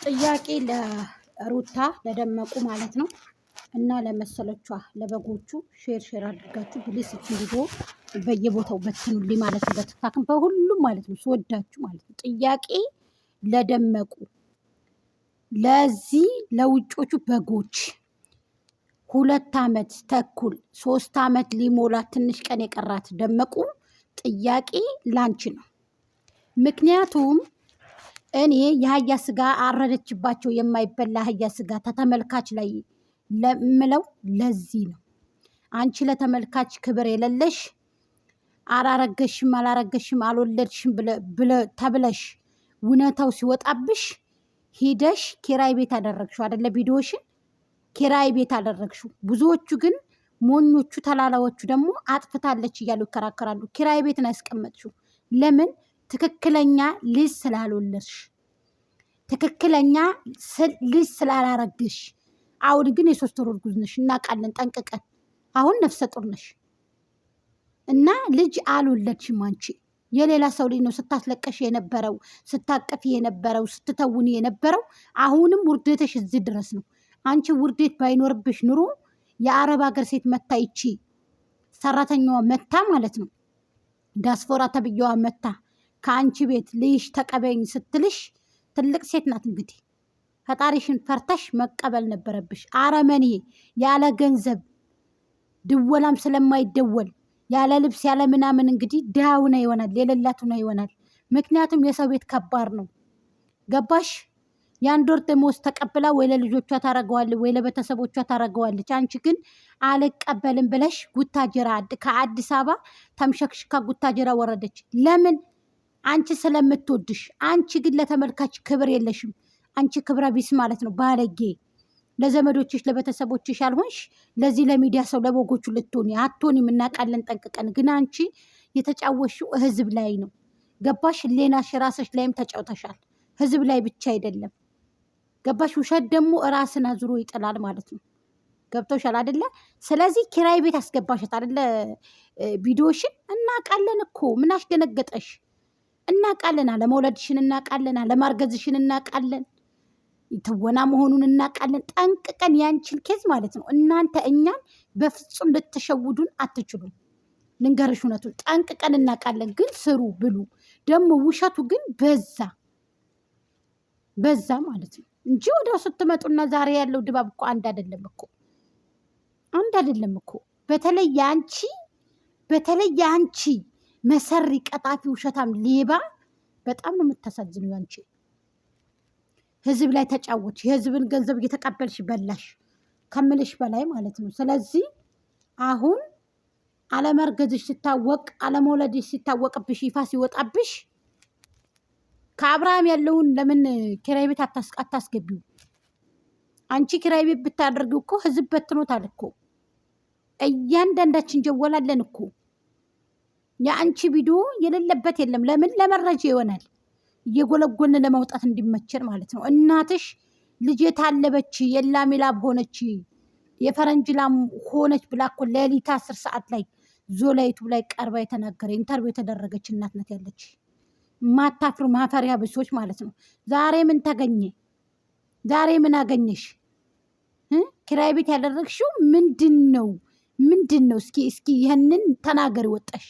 ጥያቄ ለሩታ ለደመቁ ማለት ነው እና ለመሰሎቿ ለበጎቹ ሼር አድርጋችሁ ፕሊስ እችን ቪዲዮ በየቦታው በትኑልኝ ማለት ነው። በትክታክም በሁሉም ማለት ነው ስወዳችሁ ማለት ነው። ጥያቄ ለደመቁ ለዚህ ለውጮቹ በጎች 2 ዓመት ተኩል 3 ዓመት ሊሞላት ትንሽ ቀን የቀራት ደመቁ ጥያቄ ላንቺ ነው። ምክንያቱም እኔ የአህያ ስጋ አረደችባቸው የማይበላ አህያ ስጋ ተተመልካች ላይ ለምለው ለዚህ ነው። አንቺ ለተመልካች ክብር የሌለሽ አላረገሽም አልወለድሽም ተብለሽ እውነታው ሲወጣብሽ ሂደሽ ኪራይ ቤት አደረግሽው አይደለ? ቪዲዮሽን ኪራይ ቤት አደረግሽው። ብዙዎቹ ግን ሞኞቹ ተላላዎቹ ደግሞ አጥፍታለች እያሉ ይከራከራሉ። ኪራይ ቤት ነው ያስቀመጥሽው። ለምን? ትክክለኛ ልጅ ስላልወለድሽ፣ ትክክለኛ ልጅ ስላላረግሽ። አሁን ግን የ3 ወር እርጉዝ ነሽ እናውቃለን ጠንቅቀን። አሁን ነፍሰ ጡር ነሽ እና ልጅ አልወለድሽም። አንቺ የሌላ ሰው ልጅ ነው ስታስለቀሽ የነበረው፣ ስታቀፊ የነበረው፣ ስትተውኒ የነበረው። አሁንም ውርደትሽ እዚህ ድረስ ነው። አንቺ ውርደት ባይኖርብሽ ኑሮ የአረብ ሀገር ሴት መታ ይቺ ሰራተኛዋ መታ ማለት ነው ዳስፖራ ተብዬዋ መታ ከአንቺ ቤት ልይሽ ተቀበኝ ስትልሽ ትልቅ ሴት ናት። እንግዲህ ፈጣሪሽን ፈርተሽ መቀበል ነበረብሽ። አረመኔ ያለ ገንዘብ ድወላም ስለማይደወል ያለ ልብስ ያለ ምናምን እንግዲህ ድሃውና ይሆናል፣ የሌላቱና ይሆናል። ምክንያቱም የሰው ቤት ከባድ ነው። ገባሽ? የአንድ ወር ደመወዝ ተቀብላ ወይ ለልጆቿ ታረገዋለች ወይ ለቤተሰቦቿ ታረገዋለች። አንቺ ግን አልቀበልም ብለሽ ጉታጀራ ከአዲስ አበባ ተምሸክሽካ ጉታጀራ ወረደች። ለምን? አንቺ ስለምትወድሽ። አንቺ ግን ለተመልካች ክብር የለሽም። አንቺ ክብረ ቢስ ማለት ነው፣ ባለጌ። ለዘመዶችሽ ለቤተሰቦችሽ ያልሆንሽ ለዚህ ለሚዲያ ሰው ለበጎቹ ልትሆኒ አትሆኒም፣ እናውቃለን ጠንቅቀን። ግን አንቺ የተጫወሽው ህዝብ ላይ ነው። ገባሽ? ሌናሽ ራስሽ ላይም ተጫውተሻል፣ ህዝብ ላይ ብቻ አይደለም። ገባሽ? ውሸት ደግሞ ራስን አዙሮ ይጥላል ማለት ነው። ገብቶሻል አይደለ? ስለዚህ ኪራይ ቤት አስገባሻት አይደለ? ቪዲዮሽን እናውቃለን እኮ ምን አስደነገጠሽ? እናውቃለን፣ አለመውለድሽን እናውቃለን፣ አለማርገዝሽን እናውቃለን፣ ትወና መሆኑን እናውቃለን ጠንቅቀን። ያንቺን ኬዝ ማለት ነው። እናንተ እኛን በፍጹም ልትሸውዱን አትችሉም። ልንገርሽ እውነቱን ጠንቅቀን እናውቃለን። ግን ስሩ ብሉ። ደግሞ ውሸቱ ግን በዛ ማለት ነው እንጂ ወዲያው ስትመጡና ዛሬ ያለው ድባብ እኮ አንድ አይደለም እኮ። በተለይ አንቺ መሰሪ ቀጣፊ ውሸታም ሌባ በጣም ነው የምታሳዝነው። አንቺ ህዝብ ላይ ተጫወች፣ የህዝብን ገንዘብ እየተቀበልሽ በላሽ ከምልሽ በላይ ማለት ነው። ስለዚህ አሁን አለመርገዝሽ ሲታወቅ፣ አለመውለድሽ ሲታወቅብሽ፣ ይፋ ሲወጣብሽ ከአብርሃም ያለውን ለምን ኪራይ ቤት አታስገቢው? አንቺ ኪራይ ቤት ብታደርጊው እኮ ህዝብ በትኖታል እኮ። እያንዳንዳችን ጀወላለን እኮ። የአንቺ ቪዲዮ የሌለበት የለም። ለምን? ለመረጃ ይሆናል፣ እየጎለጎልን ለማውጣት እንዲመቸን ማለት ነው። እናትሽ ልጄ ታለበች የላም ላብ ሆነች የፈረንጅ ላም ሆነች ብላ እኮ ሌሊት 10 ሰዓት ላይ ዞላይቱ ላይ ቀርባ የተናገረ ኢንተርቪው የተደረገች እናት ናት ያለች። ማታፍሩ ማፈሪያ ብሶች ማለት ነው። ዛሬ ምን ተገኘ? ዛሬ ምን አገኘሽ? ኪራይ ቤት ያደረግሽው ምንድን ነው? እስኪ ይህንን ተናገሪ ወጣሽ።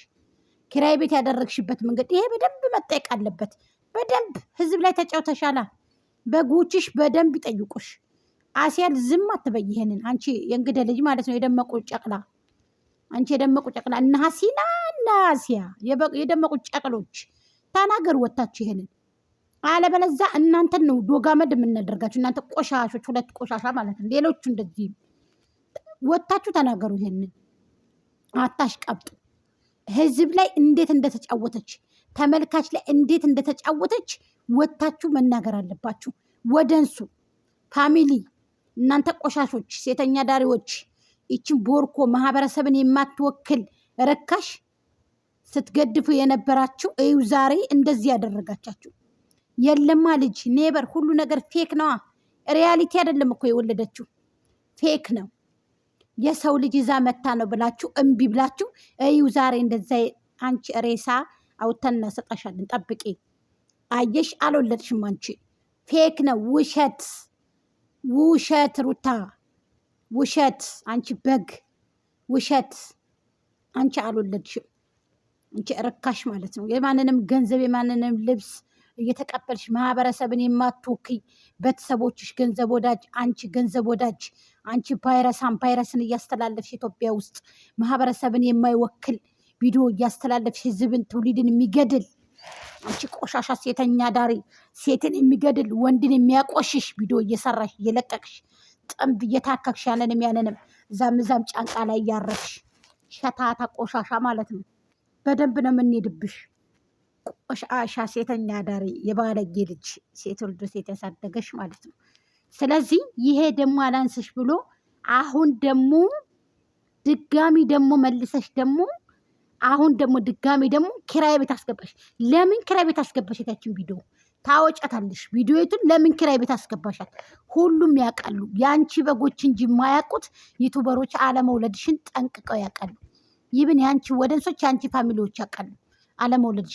ኪራይ ቤት ያደረግሽበት መንገድ ይሄ በደንብ መጠየቅ አለበት። በደንብ ህዝብ ላይ ተጫውተሻላ። በጎችሽ በደንብ ይጠይቁሽ። አሲያ ዝም አትበይ። ይሄንን አንቺ የእንግደ ልጅ ማለት ነው የደመቁ ጨቅላ፣ አንቺ የደመቁ ጨቅላ እና ሀሲና እና አሲያ የደመቁ ጨቅሎች ተናገሩ ወታችሁ ይሄንን። አለበለዛ እናንተን ነው ዶጋመድ የምናደርጋችሁ። እናንተ ቆሻሾች፣ 2 ቆሻሻ ማለት ነው። ሌሎቹ እንደዚህ ወታችሁ ተናገሩ። ይሄንን አታሽቀብጡ። ህዝብ ላይ እንዴት እንደተጫወተች፣ ተመልካች ላይ እንዴት እንደተጫወተች ወታችሁ መናገር አለባችሁ። ወደንሱ ፋሚሊ፣ እናንተ ቆሻሾች፣ ሴተኛ ዳሪዎች፣ ይችን ቦርኮ ማህበረሰብን የማትወክል ረካሽ ስትገድፉ የነበራችሁ እዩ ዛሬ እንደዚህ ያደረጋቻችሁ። የለማ ልጅ ኔበር ሁሉ ነገር ፌክ ነዋ። ሪያሊቲ አይደለም እኮ የወለደችው ፌክ ነው። የሰው ልጅ ይዛ መታ ነው ብላችሁ እምቢ ብላችሁ እዩ ዛሬ እንደዛ። አንቺ ሬሳ አውጥተን እናሰጣሻለን፣ ጠብቂ። አየሽ፣ አልወለድሽም አንቺ ፌክ ነው፣ ውሸት ውሸት። ሩታ ውሸት፣ አንቺ በግ ውሸት። አንቺ አልወለድሽም። አንቺ ርካሽ ማለት ነው። የማንንም ገንዘብ የማንንም ልብስ እየተቀበልሽ ማህበረሰብን የማትወክይ ቤተሰቦችሽ ገንዘብ ወዳጅ፣ አንቺ ገንዘብ ወዳጅ፣ አንቺ ቫይረስን እያስተላለፍሽ ኢትዮጵያ ውስጥ ማህበረሰብን የማይወክል ቪዲዮ እያስተላለፍሽ ህዝብን ትውልድን የሚገድል አንቺ ቆሻሻ ሴተኛ ዳሪ፣ ሴትን የሚገድል ወንድን የሚያቆሽሽ ቪዲዮ እየሰራሽ እየለቀቅሽ ጥንብ እየታከክሽ ያንንም እዛም ጫንቃ ላይ እያረፍሽ ሸታታ ቆሻሻ ማለት ነው። በደንብ ነው የምንሄድብሽ። ቆሻሻ ሴተኛ ዳሪ፣ የባለጌ ልጅ፣ ሴት ወልዶ ሴት ያሳደገሽ ማለት ነው። ስለዚህ ይሄ ደግሞ አላንስሽ ብሎ አሁን ደግሞ ድጋሚ ደግሞ መልሰሽ ደግሞ አሁን ደግሞ ድጋሚ ደግሞ ኪራይ ቤት አስገባሽ። ለምን ኪራይ ቤት አስገባሽ? የታችን ቪዲዮ ታወጫታለሽ። ቪዲዮቱን ለምን ኪራይ ቤት አስገባሻል? ሁሉም ያውቃሉ። የአንቺ በጎች እንጂ የማያውቁት ዩቱበሮች አለመውለድሽን ጠንቅቀው ያውቃሉ። ይብን የአንቺ ወደንሶች የአንቺ ፋሚሊዎች ያውቃሉ አለመውለድሽ